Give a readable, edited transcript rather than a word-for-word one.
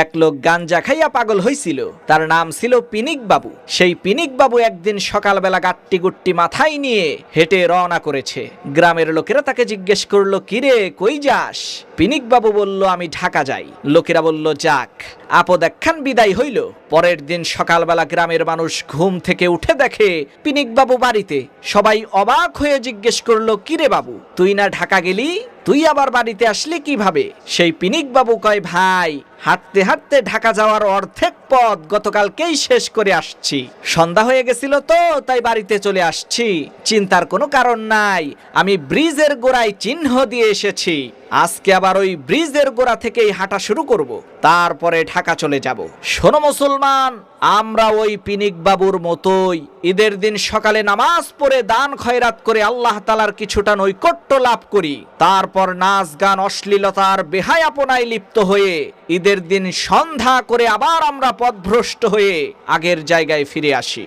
এক লোক গাঞ্জা খাইয়া পাগল হইছিল, তার নাম ছিল পিনিক বাবু। সেই পিনিক বাবু একদিন সকালবেলা গাট্টি গুট্টি মাথায় নিয়ে হেঁটে রওনা করেছে। গ্রামের লোকেরা তাকে জিজ্ঞেস করলো, কিরে কই যাস? পিনিক বাবু বলল, আমি ঢাকা যাই। লোকেরা বলল, যাক আপদ একখান বিদায় হইল। পরের দিন সকালবেলা গ্রামের মানুষ ঘুম থেকে উঠে দেখে পিনিক বাবু বাড়িতে। সবাই অবাক হয়ে জিজ্ঞেস করলো, কিরে বাবু, তুই না ঢাকা গেলি, তুই আবার বাড়িতে আসলি কিভাবে? সেই পিনিক বাবু কয়, ভাই হাঁটতে হাঁটতে ঢাকা যাওয়ার অর্ধেক পথ গতকালকেই শেষ করে আসছি। সন্ধ্যা হয়ে গেছিল তো, তাই বাড়িতে চলে আসছি। চিন্তার কোনো কারণ নাই, আমি ব্রিজের গোড়ায় চিহ্ন দিয়ে এসেছি। আজকে আবার ওই ব্রিজের গোড়া থেকেই হাঁটা শুরু করব, তারপরে ঢাকা চলে যাব। শোনো মুসলমান, আমরা ওই পিনিক বাবুর মতোই ঈদের দিন সকালে নামাজ পড়ে দান খয়রাত করে আল্লাহ তাআলার কিছুটা নৈকট্য লাভ করি, তারপর নাচ গান অশ্লীলতার বেহায়াপনায় লিপ্ত হয়ে ঈদের দিন সন্ধ্যা করে আবার আমরা পথভ্রষ্ট হয়ে আগের জায়গায় ফিরে আসি।